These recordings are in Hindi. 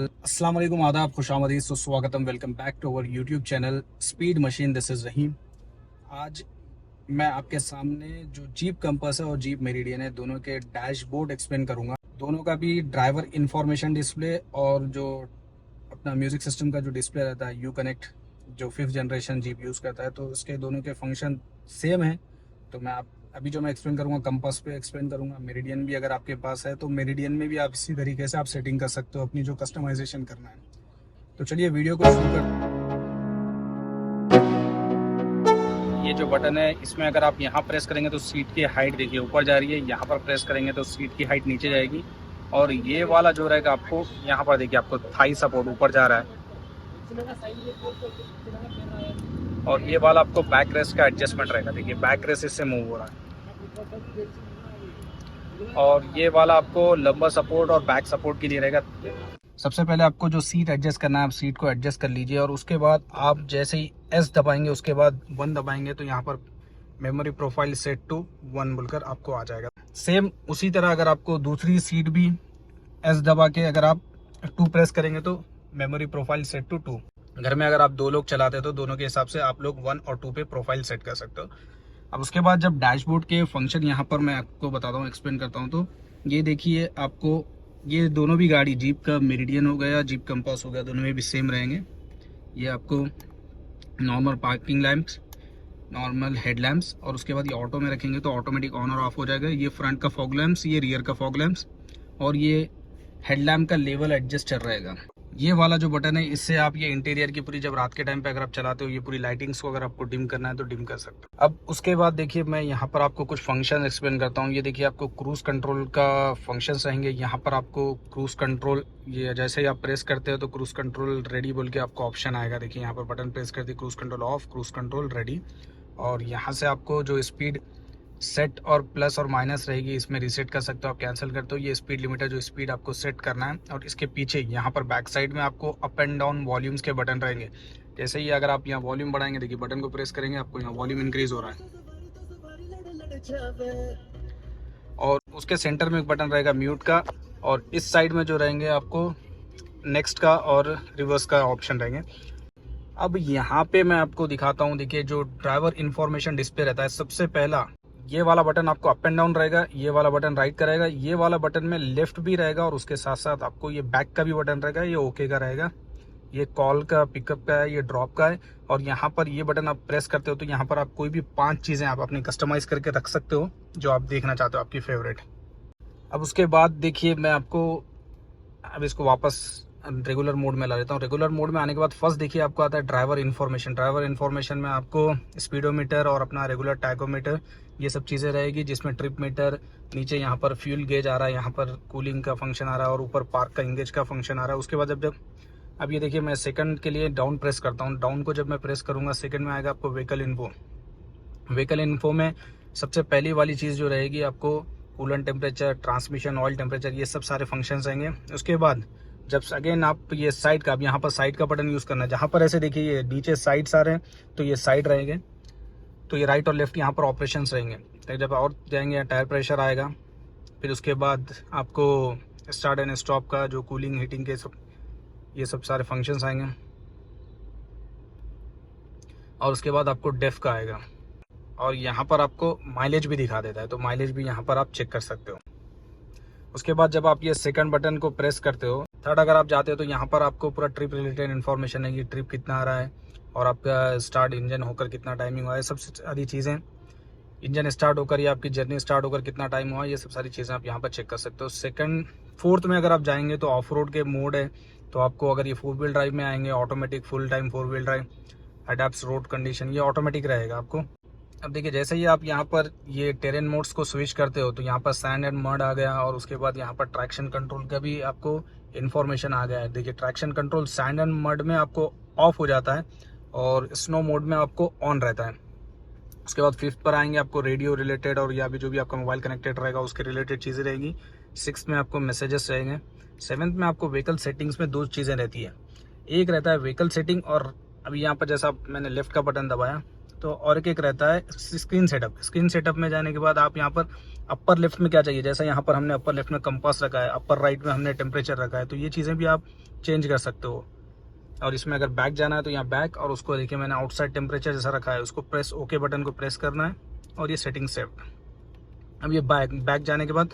अस्सलाम वालेकुम, आदाब, खुशामदीद, सुस्वागतम। Welcome back to our YouTube channel speed machine. This is Rahim. आज मैं आपके सामने जो जीप कंपास है और जीप मेरिडियन है, दोनों के डैशबोर्ड एक्सप्लेन करूंगा। दोनों का भी ड्राइवर इंफॉर्मेशन डिस्प्ले और जो अपना म्यूज़िक सिस्टम का जो डिस्प्ले रहता है यू कनेक्ट, जो 5th जनरेशन जीप यूज़ करता है, तो उसके दोनों के फंक्शन सेम है। तो मैं आप अभी जो मैं एक्सप्लेन करूँगा कंपास पे एक्सप्लेन करूँगा। मेरिडियन भी अगर आपके पास है तो मेरिडियन में भी आप इसी तरीके से आप सेटिंग कर सकते हो अपनी जो कस्टमाइजेशन करना है। तो चलिए वीडियो को शुरू कर। ये जो बटन है इसमें अगर आप यहाँ प्रेस करेंगे तो सीट की हाइट देखिए ऊपर जा रही है, यहाँ पर प्रेस करेंगे तो सीट की हाइट नीचे जाएगी। और ये वाला जो रहेगा आपको यहाँ पर देखिए आपको थाई सपोर्ट ऊपर जा रहा है। और ये वाला आपको बैक रेस्ट का एडजस्टमेंट रहेगा, देखिए बैक रेस्ट इससे मूव हो रहा है। और ये वाला आपको लंबा सपोर्ट और बैक सपोर्ट के लिए रहेगा। सबसे पहले आपको जो सीट एडजस्ट करना है आप सीट को एडजस्ट कर लीजिए, और उसके बाद आप जैसे ही एस दबाएंगे उसके बाद 1 दबाएंगे तो यहाँ पर मेमोरी प्रोफाइल सेट टू 1 बोलकर आपको आ जाएगा। सेम उसी तरह अगर आपको दूसरी सीट भी एस दबा के अगर आप 2 प्रेस करेंगे तो मेमोरी प्रोफाइल सेट टू 2। घर में अगर आप 2 लोग चलाते हो तो दोनों के हिसाब से आप लोग 1 और 2 पे प्रोफाइल सेट कर सकते हो। अब उसके बाद जब डैशबोर्ड के फंक्शन यहाँ पर मैं आपको बताता हूँ, एक्सप्लेन करता हूँ। तो ये देखिए आपको ये दोनों भी गाड़ी, जीप का मेरिडियन हो गया, जीप कंपास हो गया, दोनों में भी सेम रहेंगे। ये आपको normal parking lamps, normal head lamps, और उसके बाद ये ऑटो में रखेंगे तो ऑटोमेटिक ऑन और ऑफ हो जाएगा। ये फ्रंट का फॉग लैंप्स, ये रियर का फॉग लैंप्स, और ये हेडलैम्प का लेवल एडजस्टर रहेगा। ये वाला जो बटन है इससे आप ये इंटीरियर की पूरी, जब रात के टाइम पे अगर आप चलाते हो, ये पूरी लाइटिंग्स को अगर आपको डिम करना है तो डिम कर सकते हो। अब उसके बाद देखिए मैं यहाँ पर आपको कुछ फंक्शन एक्सप्लेन करता हूँ। ये देखिए आपको क्रूज कंट्रोल का फंक्शंस रहेंगे। यहाँ पर आपको क्रूज कंट्रोल, ये जैसे ही आप प्रेस करते हो तो क्रूज कंट्रोल रेडी बोल के आपको ऑप्शन आएगा। देखिए यहाँ पर बटन प्रेस करते cruise control of, cruise control ready. और यहाँ से आपको जो स्पीड सेट और प्लस और माइनस रहेगी, इसमें रीसेट कर सकते हो, आप कैंसिल करते हो। ये स्पीड लिमिटर जो स्पीड आपको सेट करना है। और इसके पीछे यहाँ पर बैक साइड में आपको अप एंड डाउन वॉल्यूम्स के बटन रहेंगे। जैसे ही अगर आप यहाँ वॉल्यूम बढ़ाएंगे, देखिए बटन को प्रेस करेंगे आपको यहाँ वॉल्यूम इंक्रीज हो रहा है। और उसके सेंटर में एक बटन रहेगा म्यूट का, और इस साइड में जो रहेंगे आपको नेक्स्ट का और रिवर्स का ऑप्शन रहेंगे। अब यहाँ पे मैं आपको दिखाता हूँ। देखिए जो ड्राइवर इंफॉर्मेशन डिस्प्ले रहता है, सबसे पहला ये वाला बटन आपको अप एंड डाउन रहेगा, ये वाला बटन राइट का रहेगा, ये वाला बटन में लेफ्ट भी रहेगा, और उसके साथ साथ आपको ये बैक का भी बटन रहेगा, ये ओके का रहेगा, ये कॉल का, पिकअप का है, ये ड्रॉप का है। और यहाँ पर ये बटन आप प्रेस करते हो तो यहाँ पर आप कोई भी 5 चीज़ें आप अपनी कस्टमाइज करके रख सकते हो जो आप देखना चाहते हो, आपकी फेवरेट। अब उसके बाद देखिए मैं आपको अब इसको वापस रेगुलर मोड में ला लेता हूँ। रेगुलर मोड में आने के बाद फर्स्ट देखिए आपको आता है ड्राइवर इन्फॉर्मेशन। ड्राइवर इन्फॉर्मेशन में आपको स्पीडोमीटर और अपना रेगुलर टैकोमीटर, ये सब चीज़ें रहेगी, जिसमें ट्रिप मीटर, नीचे यहाँ पर फ्यूल गेज आ रहा है, यहाँ पर कूलिंग का फंक्शन आ रहा है, और ऊपर पार्क का इंगेज का फंक्शन आ रहा है। उसके बाद जब अब ये देखिए मैं सेकंड के लिए डाउन प्रेस करता हूँ। डाउन को जब मैं प्रेस करूँगा सेकंड में आएगा आपको व्हीकल इन्फो। व्हीकल इन्फो में सबसे पहली वाली चीज़ जो रहेगी आपको coolant temperature, transmission oil temperature, ये सब सारे फंक्शंस आएंगे। उसके बाद जब अगेन आप ये साइड का, अब यहाँ पर साइड का बटन यूज़ करना है। जहाँ पर ऐसे देखिए ये नीचे साइड्स आ रहे हैं तो ये साइड रहेंगे, तो ये राइट और लेफ्ट यहाँ पर ऑपरेशंस रहेंगे। तो जब और जाएंगे टायर प्रेशर आएगा, फिर उसके बाद आपको स्टार्ट एंड स्टॉप का, जो कूलिंग हीटिंग के सब, ये सब सारे फंक्शंस आएंगे। और उसके बाद आपको डेफ का आएगा, और यहाँ पर आपको माइलेज भी दिखा देता है, तो माइलेज भी यहाँ पर आप चेक कर सकते हो। उसके बाद जब आप ये सेकंड बटन को प्रेस करते हो, थर्ड अगर आप जाते हो तो यहाँ पर आपको पूरा ट्रिप रिलेटेड इन्फॉर्मेशन है कि ट्रिप कितना आ रहा है, और आपका स्टार्ट इंजन होकर कितना टाइमिंग हुआ है, सबसे सारी चीज़ें, इंजन स्टार्ट होकर या आपकी जर्नी स्टार्ट होकर कितना टाइम हुआ है, ये सब सारी चीज़ें आप यहाँ पर चेक कर सकते हो। सेकंड फोर्थ में अगर आप जाएंगे तो ऑफ रोड के मोड है, तो आपको अगर ये 4 व्हील ड्राइव में आएंगे, automatic full time 4 wheel drive, adapts road condition, ये ऑटोमेटिक रहेगा आपको। अब देखिए जैसे ही आप यहाँ पर ये टेरेन मोड्स को स्विच करते हो तो यहाँ पर सैंड एंड मड आ गया, और उसके बाद यहाँ पर ट्रैक्शन कंट्रोल का भी आपको इन्फॉर्मेशन आ गया है। देखिए traction control sand and mud में आपको ऑफ हो जाता है, और स्नो मोड में आपको ऑन रहता है। उसके बाद 5th पर आएंगे आपको रेडियो रिलेटेड, और या भी जो भी आपका मोबाइल कनेक्टेड रहेगा उसके रिलेटेड चीज़ें रहेगी। 6th में आपको मैसेजेस रहेंगे। 7th में आपको व्हीकल सेटिंग्स में 2 चीज़ें रहती है, एक रहता है व्हीकल सेटिंग, और अभी यहाँ पर जैसा मैंने लेफ्ट का बटन दबाया तो और एक रहता है स्क्रीन सेटअप। स्क्रीन सेटअप में जाने के बाद आप यहाँ पर अपर लेफ्ट में क्या चाहिए, जैसा यहाँ पर हमने अपर लेफ्ट में कंपास रखा है, अपर राइट में हमने टेम्परेचर रखा है, तो ये चीज़ें भी आप चेंज कर सकते हो। और इसमें अगर बैक जाना है तो यहाँ बैक, और उसको देखिए मैंने आउटसाइड टेम्परेचर जैसा रखा है, उसको प्रेस ओके बटन को प्रेस करना है और ये सेटिंग सेव। अब ये बैक जाने के बाद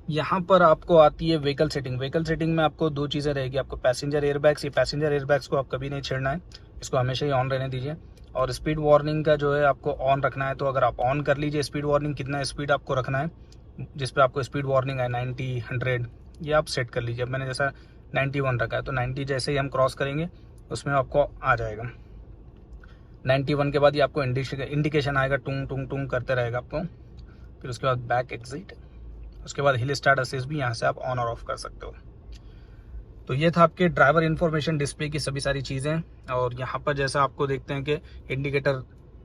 यहाँ पर आपको आती है व्हीकल सेटिंग। व्हीकल सेटिंग में आपको दो चीज़ें रहेगी, आपको पैसेंजर एयरबैग्स, ये पैसेंजर एयरबैग्स को आप कभी नहीं छेड़ना है, इसको हमेशा ही ऑन रहने दीजिए। और स्पीड वार्निंग का जो है आपको ऑन रखना है, तो अगर आप ऑन कर लीजिए स्पीड वार्निंग, कितना स्पीड आपको रखना है जिस पे आपको स्पीड वार्निंग है 90 100 ये आप सेट कर लीजिए। अब मैंने जैसा 91 रखा है, तो 90 जैसे ही हम क्रॉस करेंगे उसमें आपको आ जाएगा 91 के बाद ये आपको इंडिकेशन आएगा, टूंग टूंग टूंग करते रहेगा आपको। फिर उसके बाद बैक एग्जिट, उसके बाद हिल स्टार्ट असिस्ट भी यहाँ से आप ऑन और ऑफ कर सकते हो। तो ये था आपके ड्राइवर इन्फॉर्मेशन डिस्प्ले की सभी सारी चीज़ें। और यहाँ पर जैसा आपको देखते हैं कि इंडिकेटर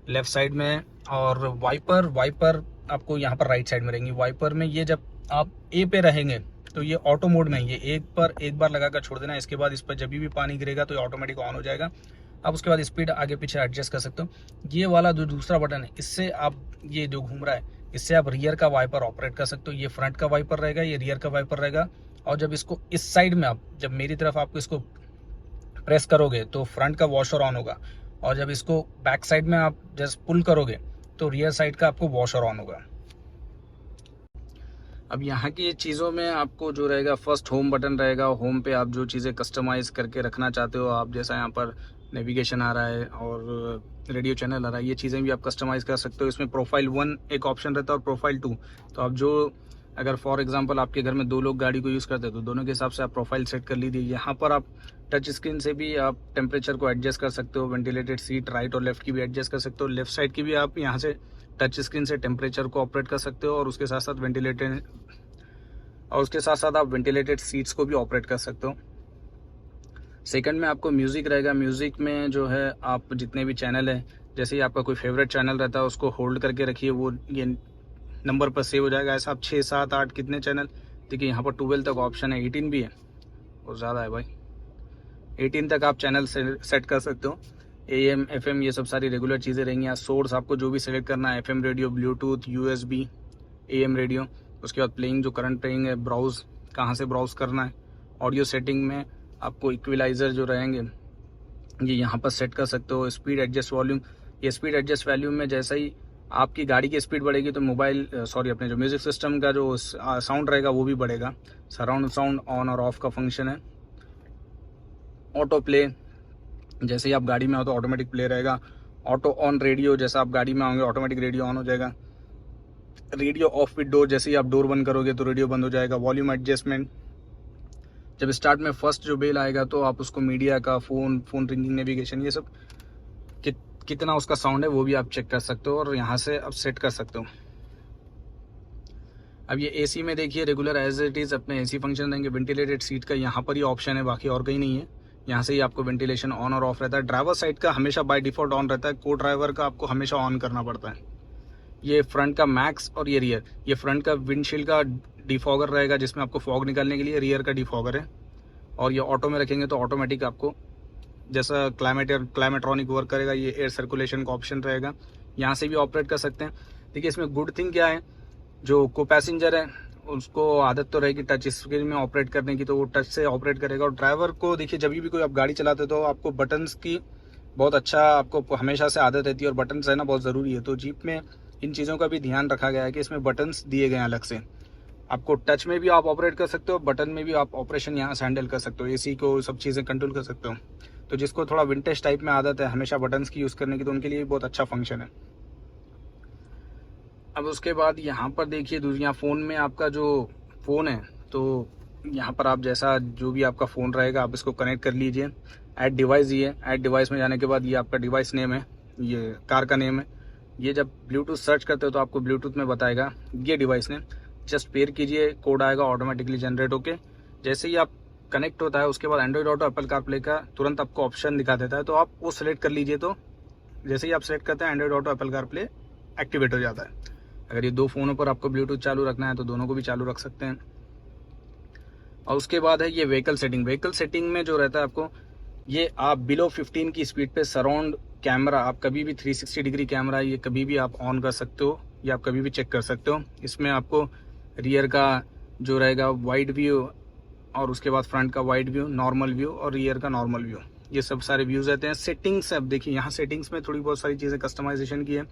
लेफ्ट साइड में है और वाइपर आपको यहाँ पर राइट साइड में रहेंगी। वाइपर में ये जब आप ए पे रहेंगे तो ये ऑटो मोड में, ये एक बार लगा कर छोड़ देना, इसके बाद इस पर जब भी पानी गिरेगा तो ये ऑटोमेटिक ऑन हो जाएगा। आप उसके बाद स्पीड आगे पीछे एडजस्ट कर सकते हो। ये वाला जो दूसरा बटन है, इससे आप ये जो घूम रहा है, इससे आप रियर का वाइपर ऑपरेट कर सकते हो। ये फ्रंट का वाइपर रहेगा, ये रियर का वाइपर रहेगा। और जब इसको इस साइड में आप, जब मेरी तरफ आपको इसको प्रेस करोगे तो फ्रंट का वॉशर ऑन होगा, और जब इसको बैक साइड में आप जस्ट पुल करोगे तो रियर साइड का आपको वॉशर ऑन होगा। अब यहाँ की चीज़ों में आपको जो रहेगा, फर्स्ट होम बटन रहेगा। होम पे आप जो चीज़ें कस्टमाइज़ करके रखना चाहते हो, आप जैसा यहाँ पर नेविगेशन आ रहा है और रेडियो चैनल आ रहा है, ये चीज़ें भी आप कस्टमाइज़ कर सकते हो। इसमें प्रोफाइल 1 एक ऑप्शन रहता है और प्रोफाइल 2। तो आप जो, अगर फॉर एग्जांपल आपके घर में 2 लोग गाड़ी को यूज़ करते हैं तो दोनों के हिसाब से आप प्रोफाइल सेट कर लीजिए। यहाँ पर आप टच स्क्रीन से भी आप टेम्परेचर को एडजस्ट कर सकते हो। वेंटिलेटेड सीट राइट और लेफ्ट की भी एडजस्ट कर सकते हो। लेफ्ट साइड की भी आप यहाँ से टच स्क्रीन से टेम्परेचर को ऑपरेट कर सकते हो, और उसके साथ साथ आप वेंटिलेटेड सीट्स को भी ऑपरेट कर सकते हो। सेकंड में आपको म्यूज़िक रहेगा। म्यूज़िक में जो है आप जितने भी चैनल है, जैसे ही आपका कोई फेवरेट चैनल रहता है उसको होल्ड करके रखिए, वो ये नंबर पर सेव हो जाएगा। ऐसा आप 6 7 8 कितने चैनल, देखिए यहाँ पर 12 तक ऑप्शन है, 18 भी है, और ज़्यादा है भाई, 18 तक आप चैनल सेट कर सकते हो। AM FM ये सब सारी रेगुलर चीज़ें रहेंगी। यहाँ सोर्स आपको जो भी सिलेक्ट करना है, FM radio, Bluetooth, USB, AM radio. उसके बाद प्लेइंग, जो करंट प्लेइंग है, ब्राउज़ कहाँ से ब्राउज़ करना है। ऑडियो सेटिंग में आपको इक्विलाइज़र जो रहेंगे ये यहाँ पर सेट कर सकते हो। स्पीड एडजस्ट वॉल्यूम, ये स्पीड एडजस्ट वॉल्यूम में जैसा ही आपकी गाड़ी की स्पीड बढ़ेगी तो अपने जो म्यूज़िक सिस्टम का जो साउंड रहेगा वो भी बढ़ेगा। सराउंड साउंड ऑन और ऑफ का फंक्शन है। ऑटो प्ले, जैसे ही आप गाड़ी में हो तो ऑटोमेटिक प्ले रहेगा। ऑटो ऑन रेडियो, जैसा आप गाड़ी में आओगे ऑटोमेटिक रेडियो ऑन हो जाएगा। रेडियो ऑफ विद डोर, जैसे ही आप डोर बंद करोगे तो रेडियो बंद हो जाएगा। वॉल्यूम एडजस्टमेंट, जब स्टार्ट में फर्स्ट जो बेल आएगा तो आप उसको मीडिया का, फोन रिंगिंग, नेविगेशन, ये सब कितना उसका साउंड है वो भी आप चेक कर सकते हो और यहाँ से आप सेट कर सकते हो। अब ये AC में देखिए रेगुलर एज इट इज़ अपने AC फंक्शन रहेंगे। वेंटिलेटेड सीट का यहाँ पर ही ऑप्शन है, बाकी और कहीं नहीं है। यहाँ से ही आपको वेंटिलेशन ऑन और ऑफ रहता है। ड्राइवर साइड का हमेशा बाय डिफ़ॉल्ट ऑन रहता है, को ड्राइवर का आपको हमेशा ऑन करना पड़ता है। ये फ्रंट का मैक्स और ये रियर, ये फ्रंट का विंडशील्ड का डिफॉगर रहेगा जिसमें आपको फॉग निकालने के लिए, रियर का डिफॉगर है। और ये ऑटो में रखेंगे तो ऑटोमेटिक आपको जैसा क्लाइमेट्रॉनिक वर्क करेगा। ये एयर सर्कुलेशन का ऑप्शन रहेगा, यहाँ से भी ऑपरेट कर सकते हैं। देखिए इसमें गुड थिंग क्या है, जो को पैसेंजर है उसको आदत तो रहेगी टच स्क्रीन में ऑपरेट करने की, तो वो टच से ऑपरेट करेगा। और ड्राइवर को देखिए जब भी कोई आप गाड़ी चलाते हो तो आपको बटन्स की बहुत अच्छा आपको हमेशा से आदत रहती है, और बटन्स रहना बहुत ज़रूरी है। तो जीप में इन चीज़ों का भी ध्यान रखा गया है कि इसमें बटन्स दिए गए हैं अलग से। आपको टच में भी आप ऑपरेट कर सकते हो, बटन में भी आप ऑपरेशन यहाँ से हैंडल कर सकते हो, AC को सब चीज़ें कंट्रोल कर सकते हो। तो जिसको थोड़ा विंटेज टाइप में आदत है हमेशा बटन्स की यूज़ करने की, तो उनके लिए बहुत अच्छा फंक्शन है। अब उसके बाद यहाँ पर देखिए यहाँ फ़ोन में आपका जो फ़ोन है, तो यहाँ पर आप जैसा जो भी आपका फ़ोन रहेगा आप इसको कनेक्ट कर लीजिए। ऐड डिवाइस, ये ऐड डिवाइस में जाने के बाद ये आपका डिवाइस नेम है, ये कार का नेम है। ये जब ब्लूटूथ सर्च करते हो तो आपको ब्लूटूथ में बताएगा ये डिवाइस नेम, जस्ट पेयर कीजिए, कोड आएगा ऑटोमेटिकली जनरेट होके। जैसे ही आप कनेक्ट होता है उसके बाद एंड्रॉइड ऑटो एप्पल कारप्ले का तुरंत आपको ऑप्शन दिखा देता है, तो आप वो सिलेक्ट कर लीजिए। तो जैसे ही आप सेलेक्ट करते हैं Android auto Apple CarPlay activate हो जाता है। अगर ये 2 फ़ोनों पर आपको ब्लूटूथ चालू रखना है तो दोनों को भी चालू रख सकते हैं। और उसके बाद है ये व्हीकल सेटिंग। व्हीकल सेटिंग में जो रहता है आपको, ये आप बिलो 15 की स्पीड पे सराउंड कैमरा आप कभी भी 360 डिग्री कैमरा ये कभी भी आप ऑन कर सकते हो या आप कभी भी चेक कर सकते हो। इसमें आपको रियर का जो रहेगा वाइड व्यू और उसके बाद फ्रंट का वाइड व्यू, नॉर्मल व्यू और रियर का नॉर्मल व्यू, ये सब सारे व्यूज़ रहते हैं। सेटिंग्स अब देखिए यहाँ सेटिंग्स में थोड़ी बहुत सारी चीज़ें कस्टमाइजेशन की है।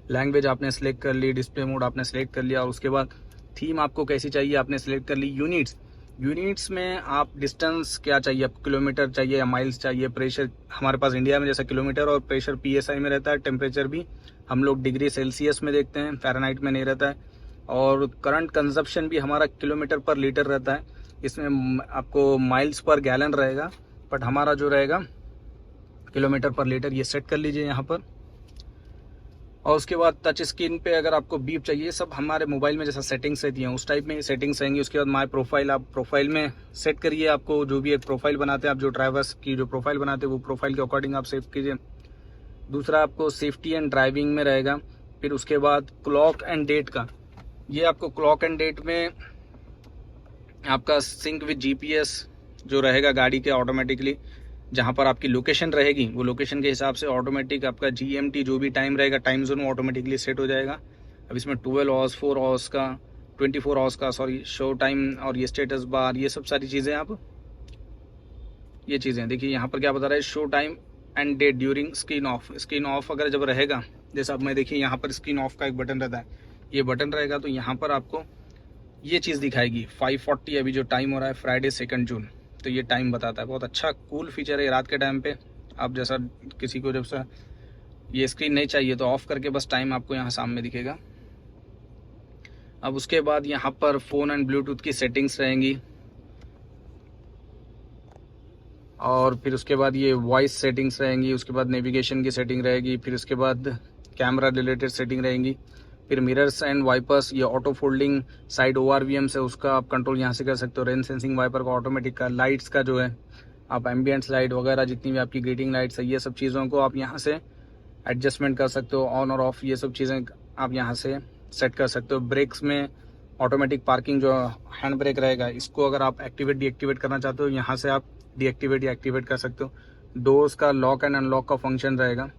लैंग्वेज आपने सेलेक्ट कर ली, डिस्प्ले मोड आपने सेलेक्ट कर लिया और उसके बाद थीम आपको कैसी चाहिए आपने सेलेक्ट कर ली। यूनिट्स में आप डिस्टेंस क्या चाहिए आपको, किलोमीटर चाहिए या माइल्स चाहिए। प्रेशर हमारे पास इंडिया में जैसा किलोमीटर और प्रेशर PSI में रहता है। टेम्परेचर भी हम लोग डिग्री सेल्सियस में देखते हैं, फ़ारेनहाइट में नहीं रहता है। और करंट कंजप्शन भी हमारा किलोमीटर पर लीटर रहता है। इसमें आपको माइल्स पर गैलन रहेगा, बट हमारा जो रहेगा किलोमीटर पर लीटर। ये सेट कर लीजिए यहाँ पर। और उसके बाद टच स्क्रीन पे अगर आपको बीप चाहिए, सब हमारे मोबाइल में जैसा सेटिंग्स रहती हैं उस टाइप में सेटिंग्स रहेंगी। उसके बाद माय प्रोफाइल आप प्रोफाइल में सेट करिए। आपको जो भी एक प्रोफाइल बनाते हैं आप, जो ड्राइवर्स की जो प्रोफाइल बनाते हैं वो प्रोफाइल के अकॉर्डिंग आप सेव कीजिए। दूसरा आपको सेफ्टी एंड ड्राइविंग में रहेगा। फिर उसके बाद क्लॉक एंड डेट का, ये आपको क्लॉक एंड डेट में आपका सिंक विद GPS जो रहेगा गाड़ी के ऑटोमेटिकली, जहाँ पर आपकी लोकेशन रहेगी वो लोकेशन के हिसाब से ऑटोमेटिक आपका GMT जो भी टाइम रहेगा, टाइम जोन वो ऑटोमेटिकली सेट हो जाएगा। अब इसमें 12 आवर्स, 4 आवर्स का, 24 आवर्स का शो टाइम और ये स्टेटस बार, ये सब सारी चीज़ें आप ये चीज़ें देखिए यहाँ पर क्या बता रहा है, show time and date during screen off. Screen off अगर जब रहेगा, जैसा अब मैं देखिए यहाँ पर स्क्रीन ऑफ का एक बटन रहता है, ये बटन रहेगा तो यहाँ पर आपको ये चीज़ दिखाएगी 5:40 अभी जो टाइम हो रहा है, फ्राइडे 2 जून, तो ये टाइम बताता है। बहुत अच्छा कूल फीचर है। रात के टाइम पे आप जैसा किसी को जब से ये स्क्रीन नहीं चाहिए तो ऑफ करके बस टाइम आपको यहाँ सामने दिखेगा। अब उसके बाद यहाँ पर फ़ोन एंड ब्लूटूथ की सेटिंग्स रहेंगी और फिर उसके बाद ये वॉइस सेटिंग्स रहेंगी। उसके बाद नेविगेशन की सेटिंग रहेगी। फिर उसके बाद कैमरा रिलेटेड सेटिंग रहेंगी। फिर मिरर्स एंड वाइपर्स, ये ऑटो फोल्डिंग साइड ORVM से उसका आप कंट्रोल यहाँ से कर सकते हो। रेन सेंसिंग वाइपर का ऑटोमेटिक का, लाइट्स का जो है आप एम्बियंट लाइट वगैरह जितनी भी आपकी ग्रीटिंग लाइट्स है, ये सब चीज़ों को आप यहाँ से एडजस्टमेंट कर सकते हो। ऑन और ऑफ ये सब चीज़ें आप यहाँ से सेट कर सकते हो। ब्रेक्स में ऑटोमेटिक पार्किंग जो हैंड ब्रेक रहेगा, इसको अगर आप एक्टिवेट डीएक्टिवेट करना चाहते हो, यहाँ से आप डीएक्टिवेट या एक्टिवेट कर सकते हो। डोर्स का लॉक एंड अनलॉक का फंक्शन रहेगा।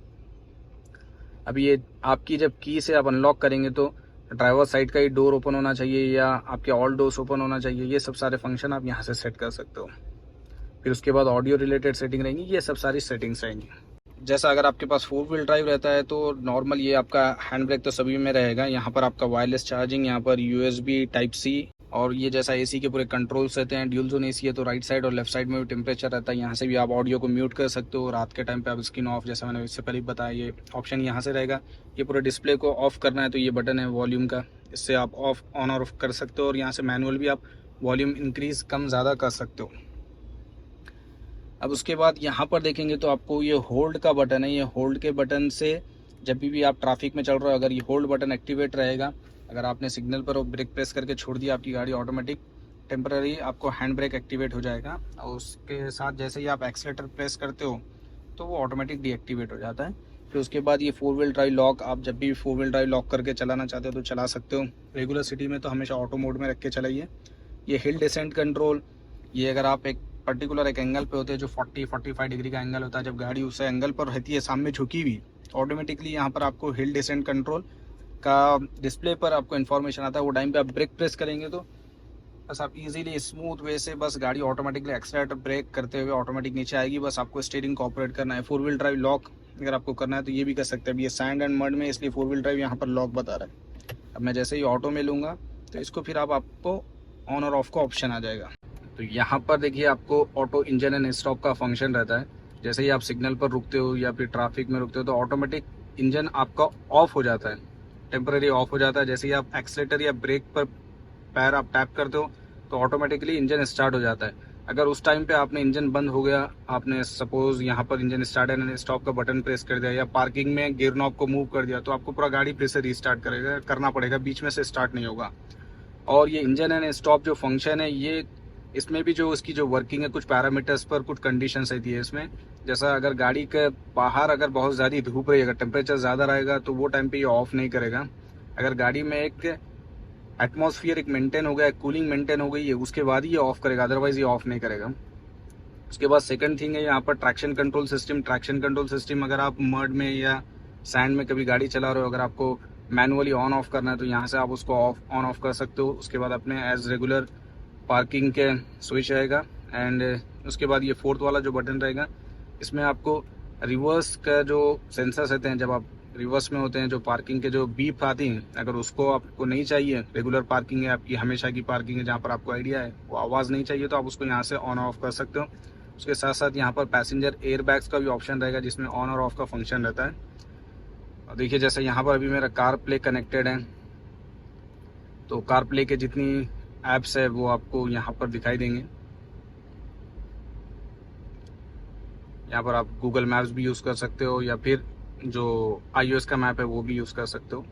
अब ये आपकी जब की से आप अनलॉक करेंगे तो ड्राइवर साइड का ही डोर ओपन होना चाहिए या आपके ऑल डोर्स ओपन होना चाहिए, ये सब सारे फंक्शन आप यहाँ से सेट कर सकते हो। फिर उसके बाद ऑडियो रिलेटेड सेटिंग रहेंगी, ये सब सारी सेटिंग्स रहेंगी। जैसा अगर आपके पास 4 व्हील ड्राइव रहता है तो नॉर्मल ये आपका हैंड ब्रेक तो सभी में रहेगा। यहाँ पर आपका वायरलेस चार्जिंग, यहाँ पर USB Type-C, और ये जैसा AC के पूरे कंट्रोल्स रहते हैं। ड्यूल जोन AC है तो राइट साइड और लेफ्ट साइड में भी टेम्परेचर रहता है। यहाँ से भी आप ऑडियो को म्यूट कर सकते हो। रात के टाइम पे आप स्क्रीन ऑफ, जैसा मैंने इससे पहले बताया, ये ऑप्शन यहाँ से रहेगा। ये पूरे डिस्प्ले को ऑफ करना है तो ये बटन है वॉल्यूम का, इससे आप ऑफ ऑन और ऑफ कर सकते हो। और यहाँ से मैनुअल भी आप वॉल्यूम इंक्रीज कम ज़्यादा कर सकते हो। अब उसके बाद यहाँ पर देखेंगे तो आपको ये होल्ड का बटन है। ये होल्ड के बटन से जब भी आप ट्रैफिक में चल रहे हो, अगर ये होल्ड बटन एक्टिवेट रहेगा, अगर आपने सिग्नल पर ब्रेक प्रेस करके छोड़ दिया, आपकी गाड़ी ऑटोमेटिक टेम्पररी आपको हैंड ब्रेक एक्टिवेट हो जाएगा। और उसके साथ जैसे ही आप एक्सीलेटर प्रेस करते हो तो वो ऑटोमेटिक डीएक्टिवेट हो जाता है। फिर उसके बाद ये 4 व्हील ड्राइव लॉक, आप जब भी 4 व्हील ड्राइव लॉक करके चलाना चाहते हो तो चला सकते हो। रेगुलर सिटी में तो हमेशा ऑटो मोड में रख के चलाइए। ये हिल डिसेंट कंट्रोल, ये अगर आप एक पर्टिकुलर एक एंगल पे होते हैं जो 40-45 डिग्री का एंगल होता है, जब गाड़ी उस एंगल पर रहती है सामने झुकी हुई, ऑटोमेटिकली यहाँ पर आपको हिल डिसेंट कंट्रोल का डिस्प्ले पर आपको इन्फॉर्मेशन आता है। वो टाइम पे आप ब्रेक प्रेस करेंगे तो बस आप इजीली स्मूथ वे से बस गाड़ी ऑटोमेटिकली एक्सीलरेटर ब्रेक करते हुए ऑटोमेटिक नीचे आएगी। बस आपको स्टीयरिंग को ऑपरेट करना है। 4 व्हील ड्राइव लॉक अगर आपको करना है तो ये भी कर सकते हैं। अब ये सैंड एंड मड में, इसलिए 4 व्हील ड्राइव यहाँ पर लॉक बता रहा है। अब मैं जैसे ही ऑटो में लूँगा तो इसको फिर आपको ऑन और ऑफ का ऑप्शन आ जाएगा। तो यहाँ पर देखिए आपको ऑटो इंजन एंड स्टॉप का फंक्शन रहता है। जैसे ही आप सिग्नल पर रुकते हो या फिर ट्रैफिक में रुकते हो तो ऑटोमेटिक इंजन आपका ऑफ हो जाता है, टेम्पररी ऑफ हो जाता है। जैसे ही आप एक्सीलेटर या ब्रेक पर पैर आप टैप करते हो तो ऑटोमेटिकली इंजन स्टार्ट हो जाता है। अगर उस टाइम पे आपने इंजन बंद हो गया, आपने सपोज यहाँ पर इंजन स्टार्ट एंड स्टॉप का बटन प्रेस कर दिया या पार्किंग में गियर नॉब को मूव कर दिया, तो आपको पूरा गाड़ी फिर से रीस्टार्ट करना पड़ेगा, बीच में से स्टार्ट नहीं होगा। और ये इंजन एंड स्टॉप जो फंक्शन है, ये इसमें भी जो इसकी जो वर्किंग है, कुछ पैरामीटर्स पर कुछ कंडीशंस रहती है इसमें। जैसा अगर गाड़ी के बाहर अगर बहुत ज़्यादा धूप रही, अगर टेम्परेचर ज़्यादा रहेगा तो वो टाइम पे ये ऑफ नहीं करेगा। अगर गाड़ी में एक एटमॉस्फेयर एक मेंटेन हो गया, कूलिंग मेंटेन हो गई है, उसके बाद ही ये ऑफ करेगा, अदरवाइज ये ऑफ नहीं करेगा। उसके बाद सेकंड थिंग है यहाँ पर traction control system. Traction control system अगर आप मड में या सैंड में कभी गाड़ी चला रहे हो, अगर आपको मैनुअली ऑन ऑफ करना है तो यहाँ से आप उसको ऑन ऑफ कर सकते हो। उसके बाद अपने एज रेगुलर पार्किंग के स्विच रहेगा। एंड उसके बाद ये फोर्थ वाला जो बटन रहेगा, इसमें आपको रिवर्स का जो सेंसर्स रहते हैं, जब आप रिवर्स में होते हैं, जो पार्किंग के जो बीप आती हैं, अगर उसको आपको नहीं चाहिए, रेगुलर पार्किंग है आपकी, हमेशा की पार्किंग है जहाँ पर आपको आइडिया है, वो आवाज़ नहीं चाहिए तो आप उसको यहाँ से ऑन ऑफ कर सकते हो। उसके साथ साथ यहाँ पर पैसेंजर एयर बैग्स का भी ऑप्शन रहेगा, जिसमें ऑन और ऑफ का फंक्शन रहता है। और देखिए जैसे यहाँ पर अभी मेरा कार प्ले कनेक्टेड है, तो कार प्ले के जितनी ऐप्स है वो आपको यहाँ पर दिखाई देंगे। यहाँ पर आप गूगल मैप्स भी यूज़ कर सकते हो, या फिर जो iOS का मैप है वो भी यूज़ कर सकते हो,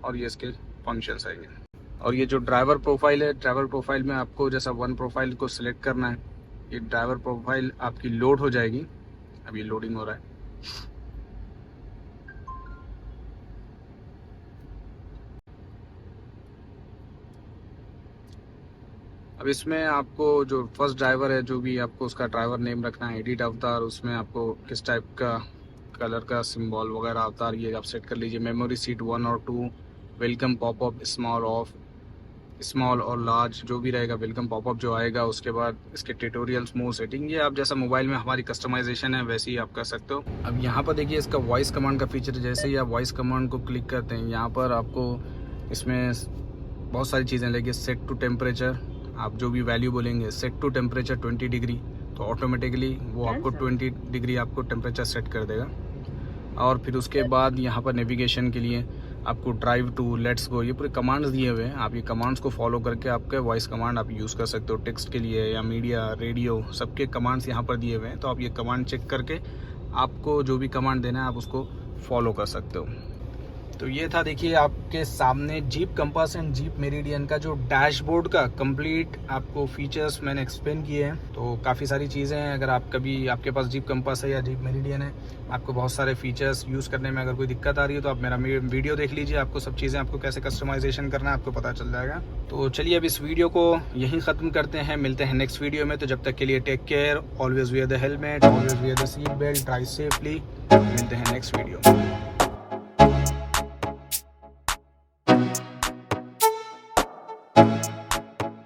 और ये इसके फंक्शंस है ये। और ये जो ड्राइवर प्रोफाइल है, ड्राइवर प्रोफाइल में आपको जैसा वन प्रोफाइल को सिलेक्ट करना है, ये ड्राइवर प्रोफाइल आपकी लोड हो जाएगी। अब ये लोडिंग हो रहा है। अब इसमें आपको जो फर्स्ट ड्राइवर है, जो भी आपको उसका ड्राइवर नेम रखना है, एडिट अवतार, उसमें आपको किस टाइप का कलर का सिंबल वगैरह अवतार ये आप सेट कर लीजिए। मेमोरी सीट 1 और 2, welcome popup, small of, small और लार्ज जो भी रहेगा, वेलकम पॉपअप जो आएगा। उसके बाद इसके ट्यूटोरियल्स, मोड सेटिंग, ये आप जैसा मोबाइल में हमारी कस्टमाइजेशन है वैसे ही आप कर सकते हो। अब यहाँ पर देखिए इसका वॉइस कमांड का फीचर, जैसे ही आप वॉइस कमांड को क्लिक करते हैं, यहाँ पर आपको इसमें बहुत सारी चीज़ें लगी। सेट टू टेम्परेचर, आप जो भी वैल्यू बोलेंगे, सेट टू टेम्परेचर 20 डिग्री, तो ऑटोमेटिकली वो आपको 20 डिग्री आपको टेम्परेचर सेट कर देगा। और फिर उसके बाद यहाँ पर नेविगेशन के लिए आपको ड्राइव टू, लेट्स गो, ये पूरे कमांड्स दिए हुए हैं। आप ये कमांड्स को फॉलो करके आपके वॉइस कमांड आप यूज़ कर सकते हो। टेक्स्ट के लिए या मीडिया, रेडियो, सबके कमांड्स यहाँ पर दिए हुए हैं, तो आप ये कमांड चेक करके आपको जो भी कमांड देना है आप उसको फॉलो कर सकते हो। तो ये था देखिए आपके सामने jeep compass and jeep meridian का जो डैशबोर्ड का कंप्लीट आपको फीचर्स मैंने एक्सप्लेन किए हैं। तो काफ़ी सारी चीज़ें हैं, अगर आप कभी आपके पास जीप कंपास है या जीप मेरिडियन है, आपको बहुत सारे फीचर्स यूज़ करने में अगर कोई दिक्कत आ रही है तो आप मेरा वीडियो देख लीजिए, आपको सब चीज़ें, आपको कैसे कस्टमाइजेशन करना है आपको पता चल जाएगा। तो चलिए अब इस वीडियो को यहीं ख़त्म करते हैं, मिलते हैं नेक्स्ट वीडियो में। तो जब तक के लिए take care, always wear the helmet, always wear the seat belt, drive safely. मिलते हैं नेक्स्ट वीडियो में।